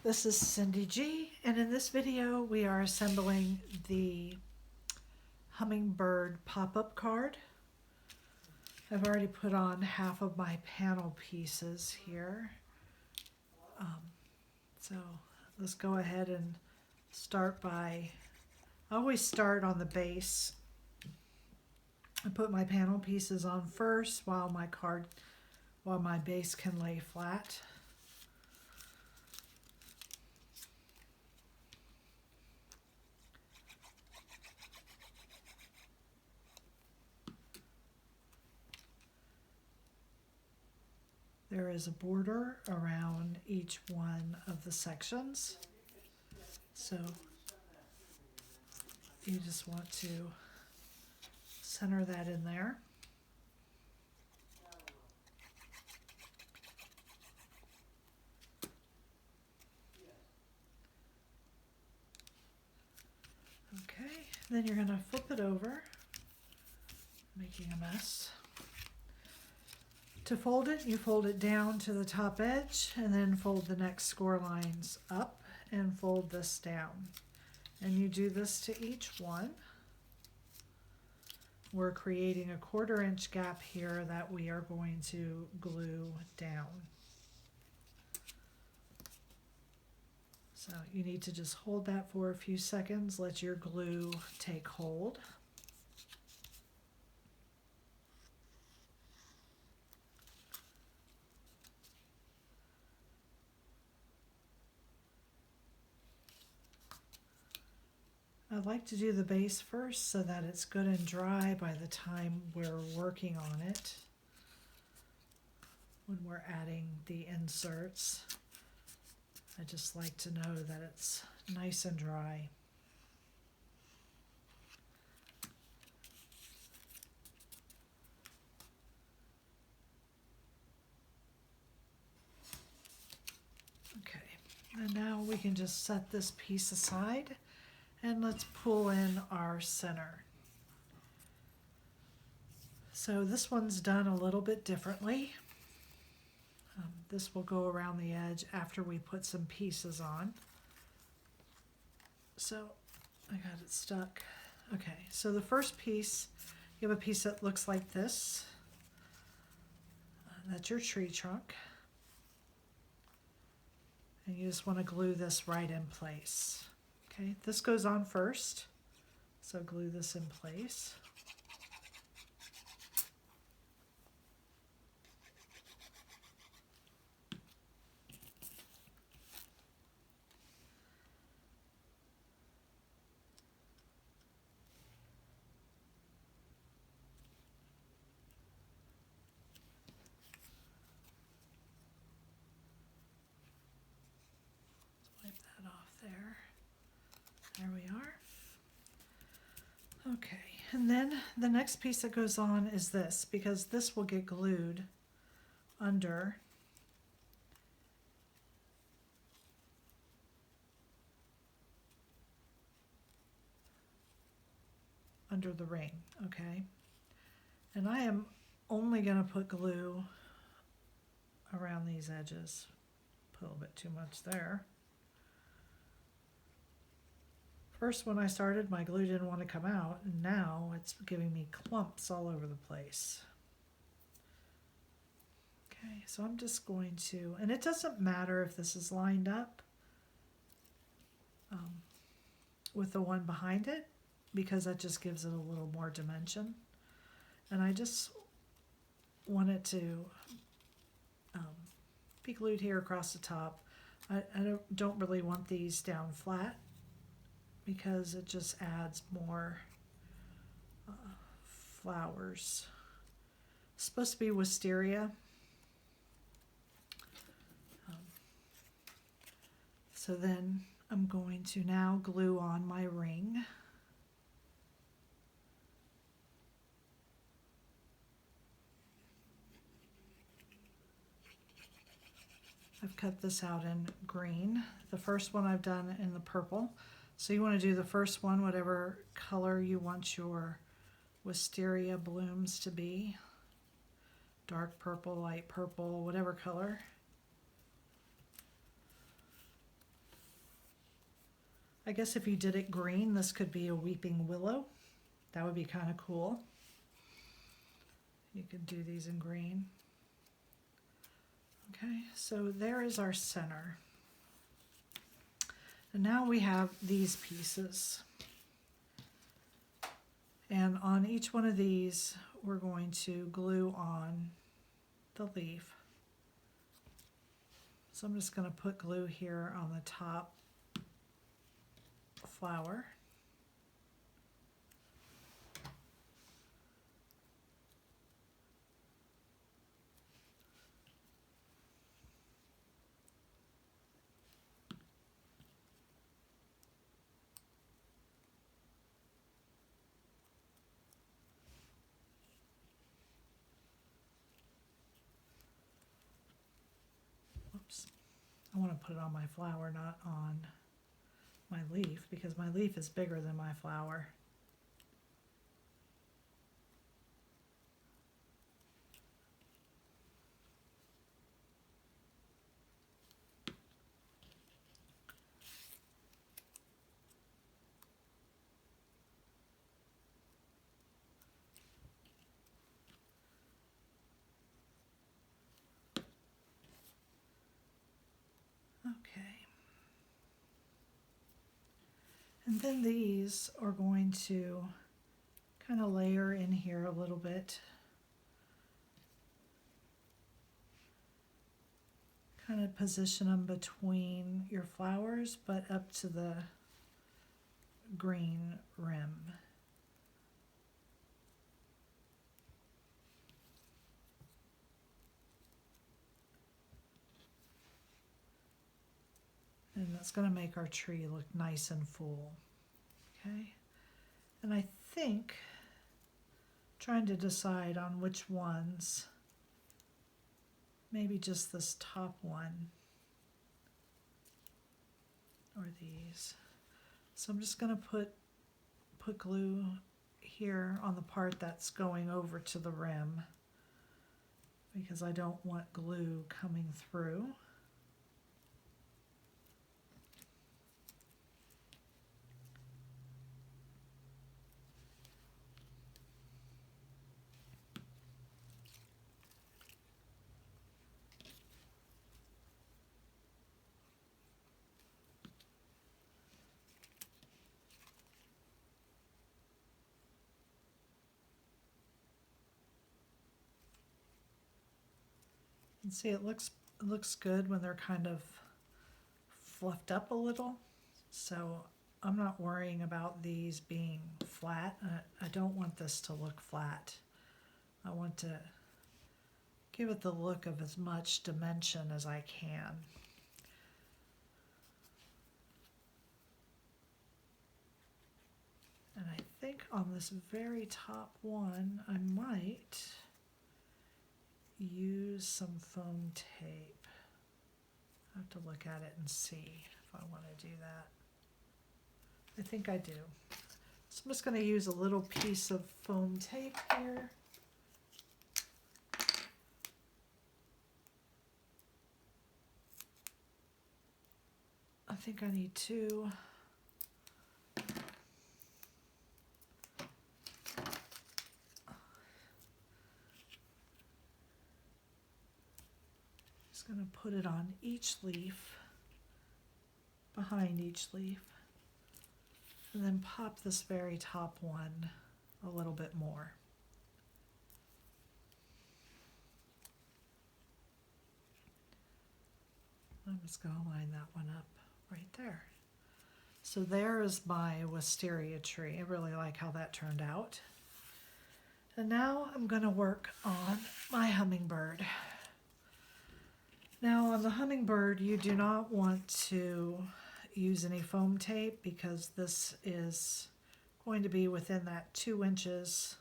This is Cyndy G, and in this video we are assembling the Hummingbird pop-up card. I've already put on half of my panel pieces here. So let's go ahead and start by, I always start on the base. I put my panel pieces on first while my base can lay flat. There is a border around each one of the sections, so you just want to center that in there. Okay, then you're going to flip it over, making a mess. To fold it, you fold it down to the top edge and then fold the next score lines up and fold this down. And you do this to each one. We're creating a 1/4 inch gap here that we are going to glue down. So you need to just hold that for a few seconds, let your glue take hold. I like to do the base first so that it's good and dry by the time we're working on it. When we're adding the inserts, I just like to know that it's nice and dry. Okay, and now we can just set this piece aside. And let's pull in our center. So this one's done a little bit differently. This will go around the edge after we put some pieces on. So I got it stuck. Okay, so the first piece, you have a piece that looks like this. That's your tree trunk. And you just want to glue this right in place. Okay, this goes on first, so glue this in place. Let's wipe that off there. There we are. Okay, and then the next piece that goes on is this, because this will get glued under the ring, okay? And I am only going to put glue around these edges. Put a little bit too much there. First, when I started, my glue didn't want to come out, and now it's giving me clumps all over the place. Okay, so I'm just going to, and it doesn't matter if this is lined up with the one behind it, because that just gives it a little more dimension. And I just want it to be glued here across the top. I don't really want these down flat, because it just adds more flowers. It's supposed to be wisteria. So then I'm going to now glue on my ring. I've cut this out in green. The first one I've done in the purple. So you want to do the first one, whatever color you want your wisteria blooms to be. Dark purple, light purple, whatever color. I guess if you did it green, this could be a weeping willow. That would be kind of cool. You could do these in green. Okay, so there is our center. And now we have these pieces. And on each one of these, we're going to glue on the leaf. So I'm just going to put glue here on the top flower. Whoops. I want to put it on my flower, not on my leaf, because my leaf is bigger than my flower. Okay. And then these are going to kind of layer in here a little bit. Kind of position them between your flowers, but up to the green rim. And that's going to make our tree look nice and full. Okay. And I think, trying to decide on which ones, maybe just this top one or these. So I'm just going to put glue here on the part that's going over to the rim, because I don't want glue coming through. And see, it looks good when they're kind of fluffed up a little. So I'm not worrying about these being flat. I don't want this to look flat. I want to give it the look of as much dimension as I can. And I think on this very top one, I might use some foam tape. I have to look at it and see if I want to do that. I think I do. So I'm just going to use a little piece of foam tape here. I think I need two. Just going to put it on each leaf, behind each leaf, and then pop this very top one a little bit more. I'm just going to line that one up right there. So there is my wisteria tree. I really like how that turned out. And now I'm going to work on my hummingbird. Now on the hummingbird, you do not want to use any foam tape because this is going to be within that 2 inches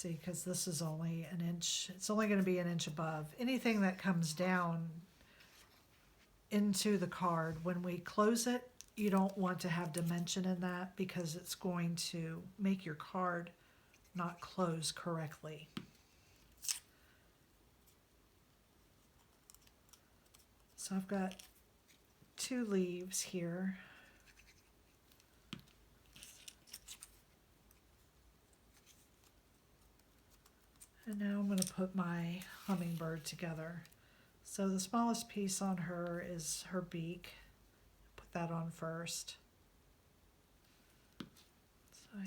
see, because this is only an inch, it's only going to be an inch above. Anything that comes down into the card, when we close it, you don't want to have dimension in that because it's going to make your card not close correctly. So I've got 2 leaves here. And now I'm going to put my hummingbird together. So the smallest piece on her is her beak. Put that on first. So I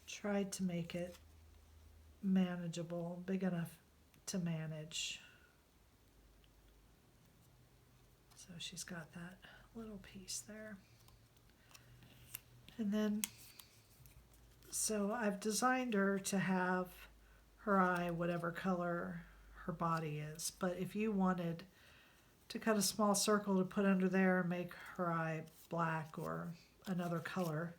tried to make it manageable, big enough to manage. So she's got that little piece there. And then, so I've designed her to have her eye whatever color her body is. But if you wanted to cut a small circle to put under there and make her eye black or another color,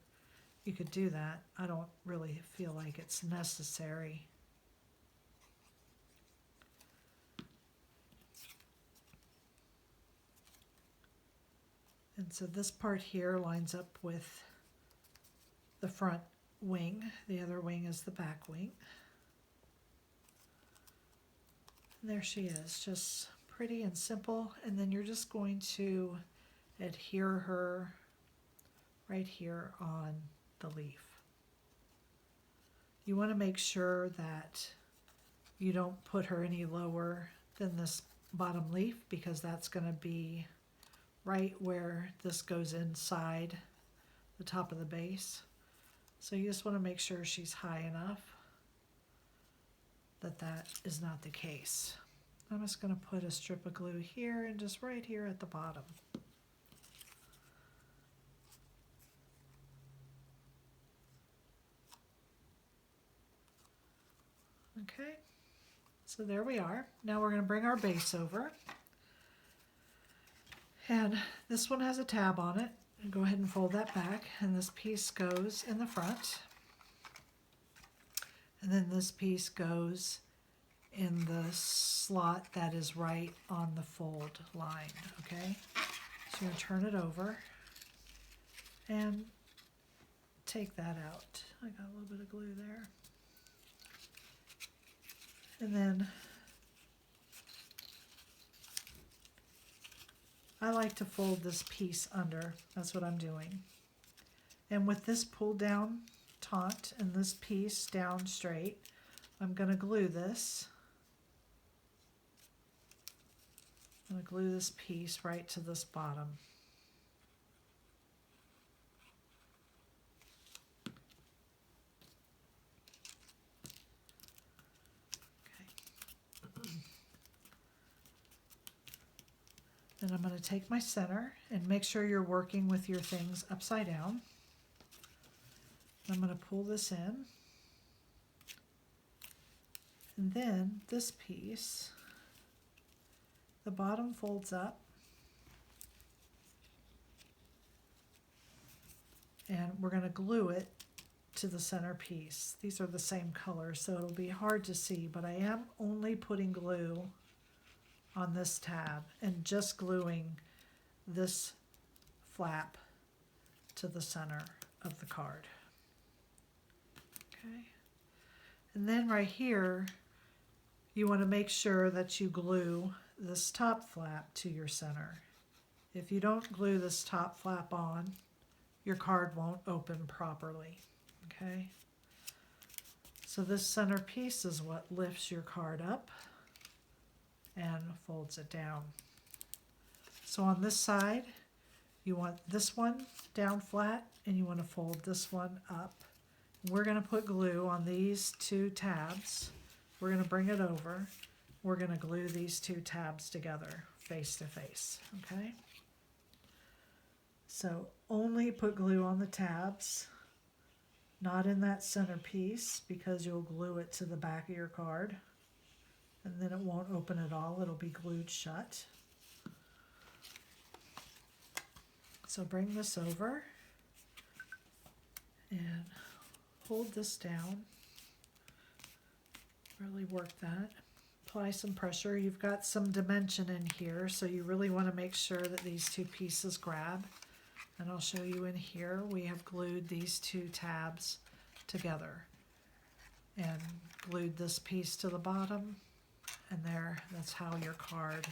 you could do that. I don't really feel like it's necessary. And so this part here lines up with the front wing. The other wing is the back wing. And there she is, just pretty and simple. And then you're just going to adhere her right here on the leaf. You want to make sure that you don't put her any lower than this bottom leaf, because that's going to be right where this goes inside the top of the base. So you just want to make sure she's high enough that that is not the case. I'm just going to put a strip of glue here and just right here at the bottom. Okay, so there we are. Now we're going to bring our base over. And this one has a tab on it. Go ahead and fold that back, and this piece goes in the front. And then this piece goes in the slot that is right on the fold line, okay? So you're going to turn it over and take that out. I got a little bit of glue there. And then I like to fold this piece under. That's what I'm doing. And with this pulled down taunt and this piece down straight, I'm going to glue this. I'm going to glue this piece right to this bottom. Then I'm going to take my center and make sure you're working with your things upside down. I'm going to pull this in. And then this piece, the bottom folds up. And we're going to glue it to the center piece. These are the same color, so it'll be hard to see, but I am only putting glue on this tab and just gluing this flap to the center of the card. Okay, and then right here you want to make sure that you glue this top flap to your center. If you don't glue this top flap on, your card won't open properly. Okay, so this center piece is what lifts your card up and folds it down. So on this side, you want this one down flat and you want to fold this one up. We're going to put glue on these 2 tabs. We're going to bring it over. We're going to glue these 2 tabs together face to face, okay? So only put glue on the tabs, not in that center piece, because you'll glue it to the back of your card. And then it won't open at all. It'll be glued shut. So bring this over and hold this down. Really work that. Apply some pressure. You've got some dimension in here, so you really want to make sure that these 2 pieces grab. And I'll show you in here, we have glued these 2 tabs together and glued this piece to the bottom. And there, that's how your card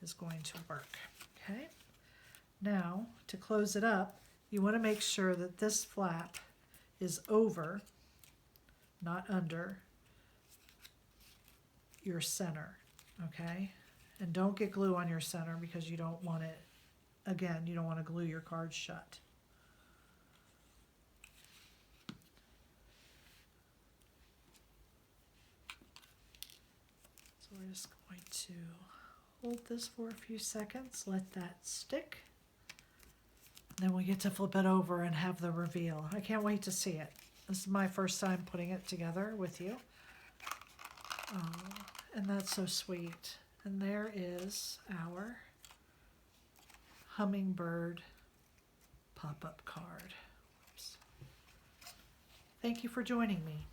is going to work. Okay. Now, to close it up, you want to make sure that this flap is over, not under, your center, okay? And don't get glue on your center because you don't want it, again, you don't want to glue your card shut. So we're just going to hold this for a few seconds, let that stick. Then we get to flip it over and have the reveal. I can't wait to see it. This is my first time putting it together with you. And that's so sweet. And there is our Hummingbird pop-up card. Oops. Thank you for joining me.